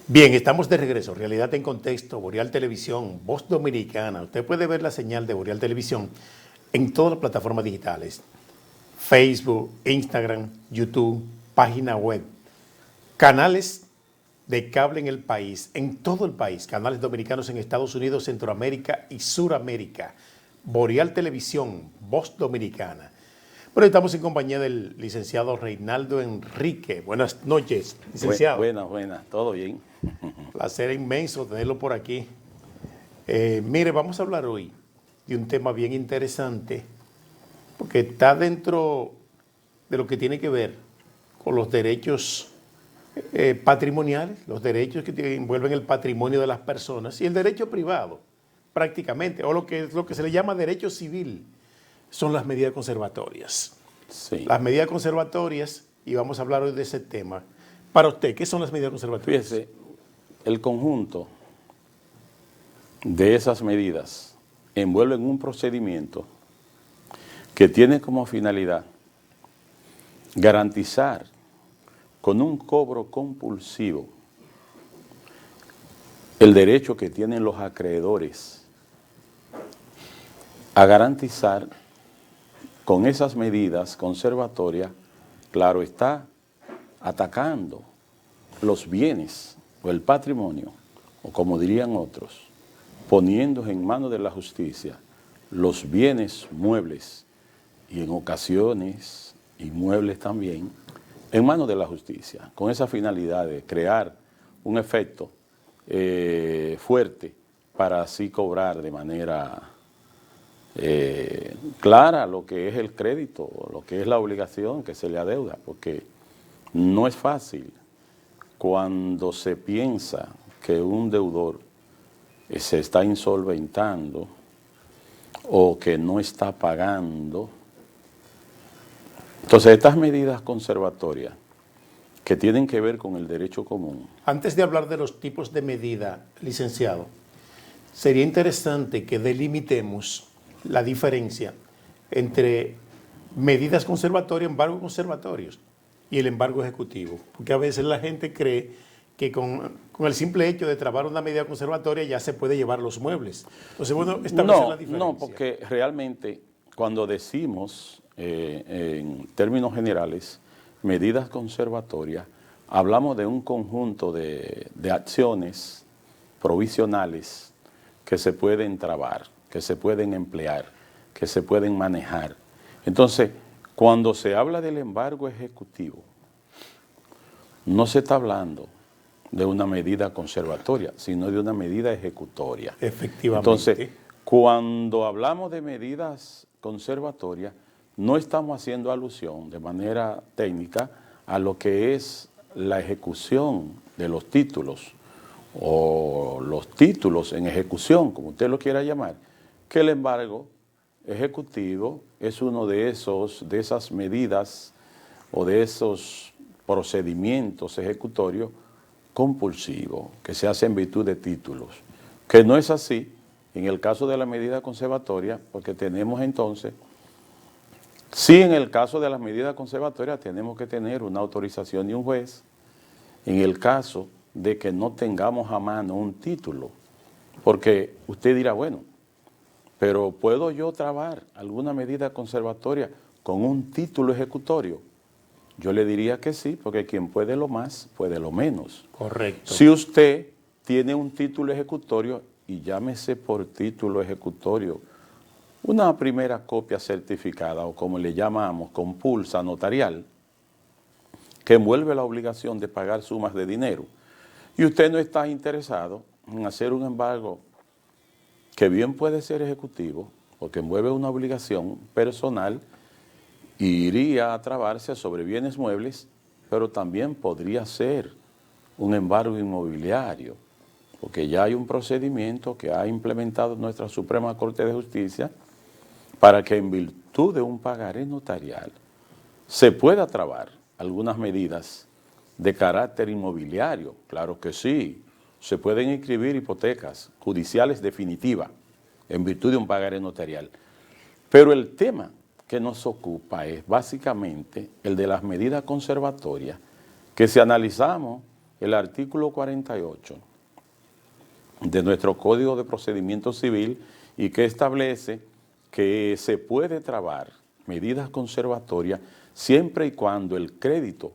Bien, estamos de regreso. Realidad en Contexto, Boreal Televisión, Voz Dominicana. Usted puede ver la señal de Boreal Televisión en todas las plataformas digitales. Facebook, Instagram, YouTube, página web, canales de cable en el país, en todo el país, canales dominicanos en Estados Unidos, Centroamérica y Suramérica. Boreal Televisión, Voz Dominicana. Bueno, estamos en compañía del licenciado Reinaldo Enrique. Buenas noches, licenciado. Buenas, todo bien. Placer inmenso tenerlo por aquí. Mire, vamos a hablar hoy de un tema bien interesante, porque está dentro de lo que tiene que ver con los derechos patrimoniales, los derechos que envuelven el patrimonio de las personas y el derecho privado, prácticamente, o lo que se le llama derecho civil, son las medidas conservatorias. Sí. Las medidas conservatorias, y vamos a hablar hoy de ese tema. Para usted, ¿qué son las medidas conservatorias? Fíjese, el conjunto de esas medidas envuelven un procedimiento que tiene como finalidad garantizar con un cobro compulsivo el derecho que tienen los acreedores a garantizar con esas medidas conservatorias, claro está, atacando los bienes o el patrimonio, o como dirían otros, poniendo en manos de la justicia los bienes muebles y en ocasiones inmuebles también, en manos de la justicia, con esa finalidad de crear un efecto fuerte para así cobrar de manera clara lo que es el crédito, lo que es la obligación que se le adeuda, porque no es fácil cuando se piensa que un deudor se está insolventando o que no está pagando. Entonces, estas medidas conservatorias que tienen que ver con el derecho común. Antes de hablar de los tipos de medida, licenciado, sería interesante que delimitemos la diferencia entre medidas conservatorias, embargos conservatorios y el embargo ejecutivo, porque a veces la gente cree que con el simple hecho de trabar una medida conservatoria ya se puede llevar los muebles. Entonces, bueno, establecer la diferencia. No, porque realmente cuando decimos en términos generales medidas conservatorias, hablamos de un conjunto de acciones provisionales que se pueden trabar, que se pueden emplear, que se pueden manejar. Entonces, cuando se habla del embargo ejecutivo, no se está hablando de una medida conservatoria, sino de una medida ejecutoria. Efectivamente. Entonces, cuando hablamos de medidas conservatorias, no estamos haciendo alusión de manera técnica a lo que es la ejecución de los títulos o los títulos en ejecución, como usted lo quiera llamar, que el embargo ejecutivo es uno de esas medidas o de esos procedimientos ejecutorios compulsivos que se hacen en virtud de títulos, que no es así en el caso de la medida conservatoria, porque tenemos entonces, sí, en el caso de las medidas conservatorias tenemos que tener una autorización de un juez, en el caso de que no tengamos a mano un título, porque usted dirá, bueno, pero ¿puedo yo trabar alguna medida conservatoria con un título ejecutorio? Yo le diría que sí, porque quien puede lo más, puede lo menos. Correcto. Si usted tiene un título ejecutorio, y llámese por título ejecutorio, una primera copia certificada, o como le llamamos, compulsa notarial, que envuelve la obligación de pagar sumas de dinero, y usted no está interesado en hacer un embargo que bien puede ser ejecutivo, porque envuelve una obligación personal, y iría a trabarse sobre bienes muebles, pero también podría ser un embargo inmobiliario, porque ya hay un procedimiento que ha implementado nuestra Suprema Corte de Justicia para que en virtud de un pagaré notarial se pueda trabar algunas medidas de carácter inmobiliario. Claro que sí, se pueden inscribir hipotecas judiciales definitivas en virtud de un pagaré notarial. Pero el tema que nos ocupa es básicamente el de las medidas conservatorias, que si analizamos el artículo 48 de nuestro Código de Procedimiento Civil y que establece que se puede trabar medidas conservatorias siempre y cuando el crédito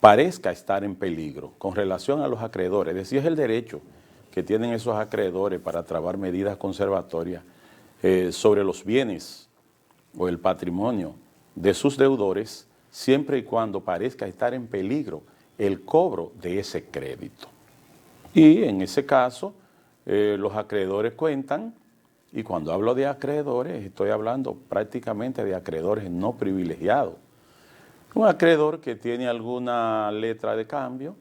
parezca estar en peligro con relación a los acreedores. Es decir, es el derecho que tienen esos acreedores para trabar medidas conservatorias sobre los bienes o el patrimonio de sus deudores, siempre y cuando parezca estar en peligro el cobro de ese crédito. Y en ese caso, los acreedores cuentan, y cuando hablo de acreedores, estoy hablando prácticamente de acreedores no privilegiados. Un acreedor que tiene alguna letra de cambio,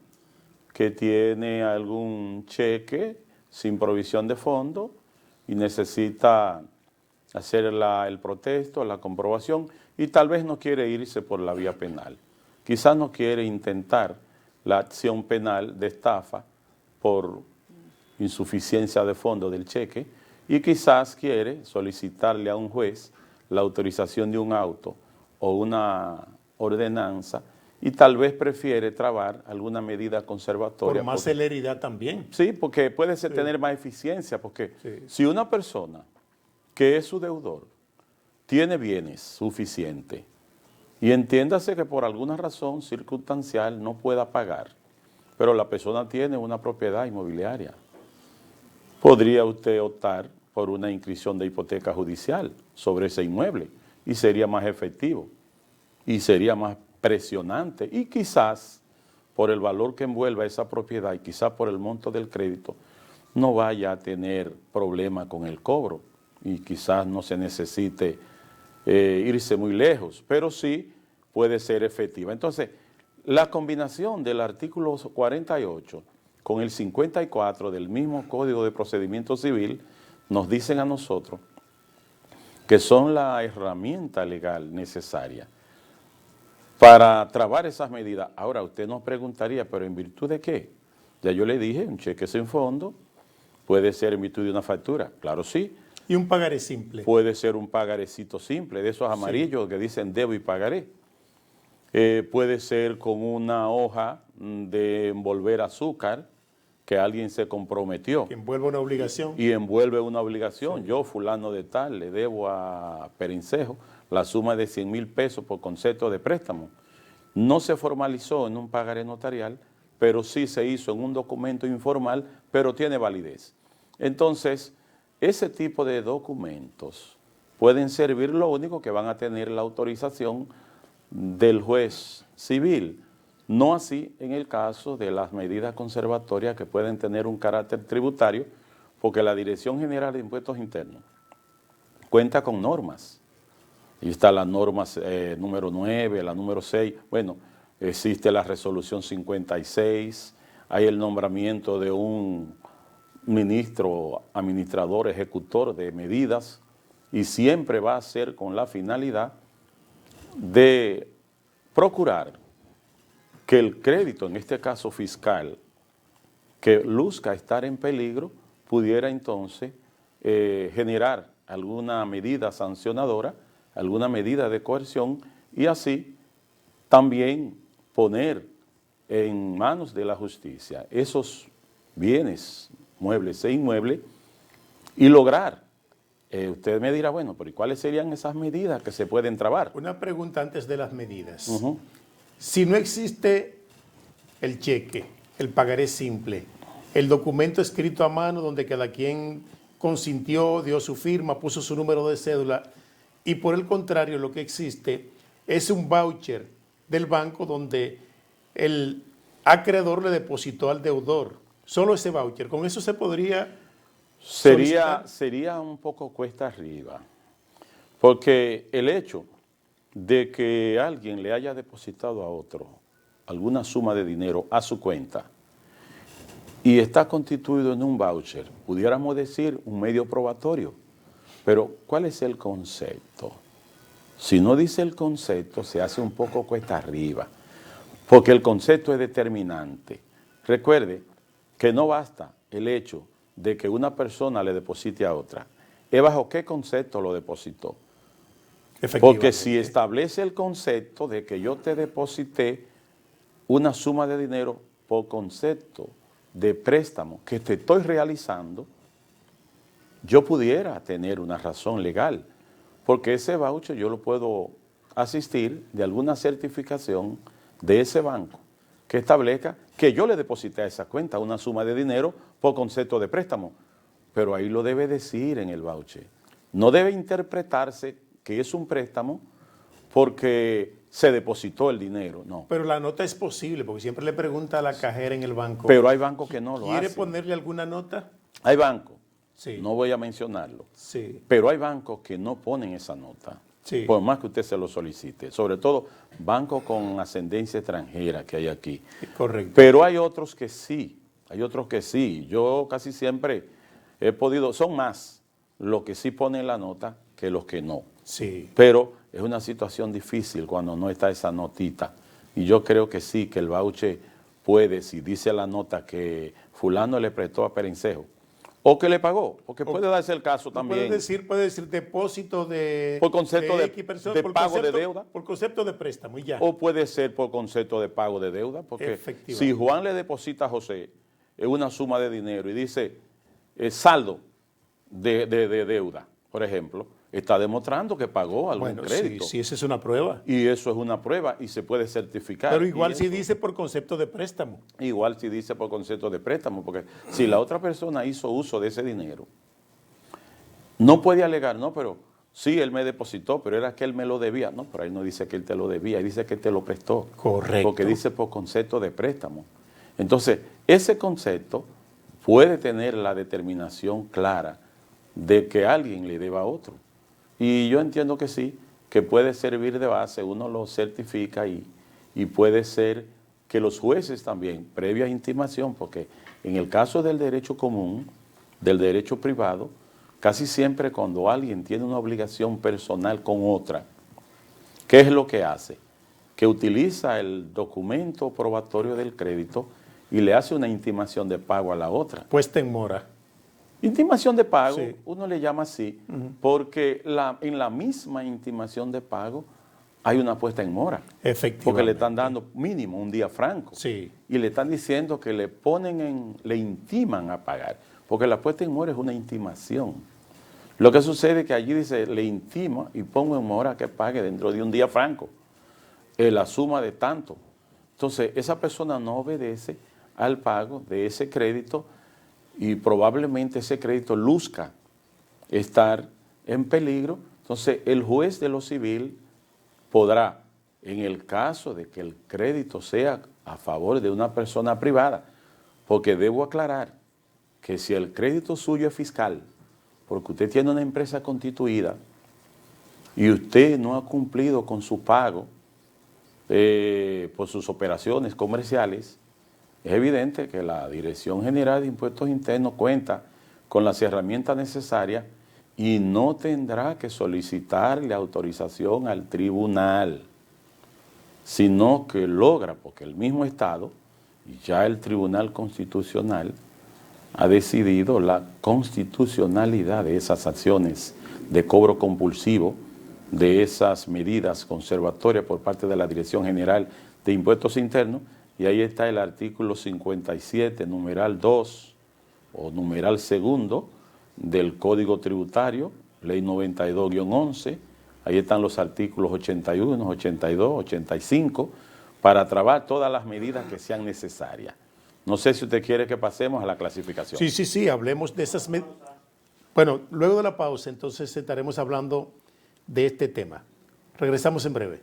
que tiene algún cheque sin provisión de fondo y necesita hacer el protesto, la comprobación, y tal vez no quiere irse por la vía penal. Quizás no quiere intentar la acción penal de estafa por insuficiencia de fondo del cheque y quizás quiere solicitarle a un juez la autorización de un auto o una ordenanza y tal vez prefiere trabar alguna medida conservatoria. Por más celeridad también. Sí, porque puede tener más eficiencia, porque si una persona que es su deudor tiene bienes suficientes y entiéndase que por alguna razón circunstancial no pueda pagar, pero la persona tiene una propiedad inmobiliaria, podría usted optar por una inscripción de hipoteca judicial sobre ese inmueble y sería más efectivo y sería más presionante y quizás por el valor que envuelva esa propiedad y quizás por el monto del crédito no vaya a tener problema con el cobro y quizás no se necesite irse muy lejos, pero sí puede ser efectiva. Entonces, la combinación del artículo 48 con el 54 del mismo Código de Procedimiento Civil nos dicen a nosotros que son la herramienta legal necesaria para trabar esas medidas. Ahora, usted nos preguntaría, ¿pero en virtud de qué? Ya yo le dije, un cheque sin fondo puede ser en virtud de una factura, claro sí. Y un pagaré simple. Puede ser un pagarecito simple, de esos amarillos que dicen debo y pagaré. Puede ser con una hoja de envolver azúcar que alguien se comprometió. Que envuelve una obligación. Y envuelve una obligación. Sí. Yo, fulano de tal, le debo a Perencejo la suma de 100,000 pesos por concepto de préstamo. No se formalizó en un pagaré notarial, pero sí se hizo en un documento informal, pero tiene validez. Entonces, ese tipo de documentos pueden servir, lo único que van a tener la autorización del juez civil. No así en el caso de las medidas conservatorias que pueden tener un carácter tributario, porque la Dirección General de Impuestos Internos cuenta con normas. Y está la norma número 9, la número 6, bueno, existe la resolución 56, hay el nombramiento de un ministro, administrador, ejecutor de medidas, y siempre va a ser con la finalidad de procurar que el crédito, en este caso fiscal, que luzca estar en peligro, pudiera entonces generar alguna medida sancionadora, alguna medida de coerción y así también poner en manos de la justicia esos bienes muebles e inmuebles y lograr, usted me dirá, bueno, pero ¿y cuáles serían esas medidas que se pueden trabar? Una pregunta antes de las medidas. Si no existe el cheque, el pagaré simple, el documento escrito a mano donde cada quien consintió, dio su firma, puso su número de cédula, y por el contrario lo que existe es un voucher del banco donde el acreedor le depositó al deudor, solo ese voucher, ¿con eso se podría solicitar? Sería un poco cuesta arriba, porque el hecho de que alguien le haya depositado a otro alguna suma de dinero a su cuenta y está constituido en un voucher, pudiéramos decir un medio probatorio, pero ¿cuál es el concepto? Si no dice el concepto, se hace un poco cuesta arriba, porque el concepto es determinante. Recuerde que no basta el hecho de que una persona le deposite a otra, es bajo qué concepto lo depositó. Porque si establece el concepto de que yo te deposité una suma de dinero por concepto de préstamo que te estoy realizando, yo pudiera tener una razón legal, porque ese voucher yo lo puedo asistir de alguna certificación de ese banco que establezca que yo le deposité a esa cuenta una suma de dinero por concepto de préstamo, pero ahí lo debe decir en el voucher. No debe interpretarse que es un préstamo porque se depositó el dinero, no. Pero la nota es posible, porque siempre le pregunta a la cajera en el banco. Pero hay bancos que no lo hacen. ¿Quiere ponerle alguna nota? Hay bancos, Sí. no voy a mencionarlo, Sí. pero hay bancos que no ponen esa nota, Sí. por más que usted se lo solicite, sobre todo bancos con ascendencia extranjera que hay aquí. Correcto. Pero hay otros que sí, Yo casi siempre he podido, son más los que sí ponen la nota que los que no. Sí. Pero es una situación difícil cuando no está esa notita. Y yo creo que sí, que el voucher puede, si dice la nota que fulano le prestó a Perencejo, o que le pagó, porque puede darse el caso también. Puede decir depósito de... Por concepto de X persona, de por pago de concepto- deuda. Por concepto de préstamo y ya. O puede ser por concepto de pago de deuda, porque Efectivamente. si Juan le deposita a José una suma de dinero y dice saldo de deuda, por ejemplo, está demostrando que pagó algún Bueno, crédito. sí, esa es una prueba. Y eso es una prueba y se puede certificar. Pero igual Y si eso- dice por concepto de préstamo. Igual si dice por concepto de préstamo, porque si la otra persona hizo uso de ese dinero, no puede alegar, no, pero sí, él me depositó, pero era que él me lo debía. No, pero ahí no dice que él te lo debía, ahí dice que te lo prestó. Correcto. Porque dice por concepto de préstamo. Entonces, ese concepto puede tener la determinación clara de que alguien le deba a otro. Y yo entiendo que sí, que puede servir de base, uno lo certifica y puede ser que los jueces también, previa intimación, porque en el caso del derecho común, del derecho privado, casi siempre cuando alguien tiene una obligación personal con otra, ¿qué es lo que hace? Que utiliza el documento probatorio del crédito y le hace una intimación de pago a la otra. Puesta en mora. Intimación de pago, Sí. uno le llama así, porque en la misma intimación de pago hay una puesta en mora. Efectivamente. Porque le están dando mínimo un día franco. Sí. Y le están diciendo que le intiman a pagar. Porque la puesta en mora es una intimación. Lo que sucede es que allí dice, le intima y pongo en mora que pague dentro de un día franco. La suma de tanto. Entonces, esa persona no obedece al pago de ese crédito y probablemente ese crédito luzca estar en peligro. Entonces, el juez de lo civil podrá, en el caso de que el crédito sea a favor de una persona privada, porque debo aclarar que si el crédito suyo es fiscal, porque usted tiene una empresa constituida y usted no ha cumplido con su pago por sus operaciones comerciales, es evidente que la Dirección General de Impuestos Internos cuenta con las herramientas necesarias y no tendrá que solicitarle autorización al tribunal, sino que logra, porque el mismo Estado, y ya el Tribunal Constitucional, ha decidido la constitucionalidad de esas acciones de cobro compulsivo, de esas medidas conservatorias por parte de la Dirección General de Impuestos Internos, y ahí está el artículo 57, numeral 2 o numeral segundo del Código Tributario, Ley 92-11, ahí están los artículos 81, 82, 85, para trabar todas las medidas que sean necesarias. No sé si usted quiere que pasemos a la clasificación. Sí, hablemos de esas medidas. Bueno, luego de la pausa, entonces estaremos hablando de este tema. Regresamos en breve.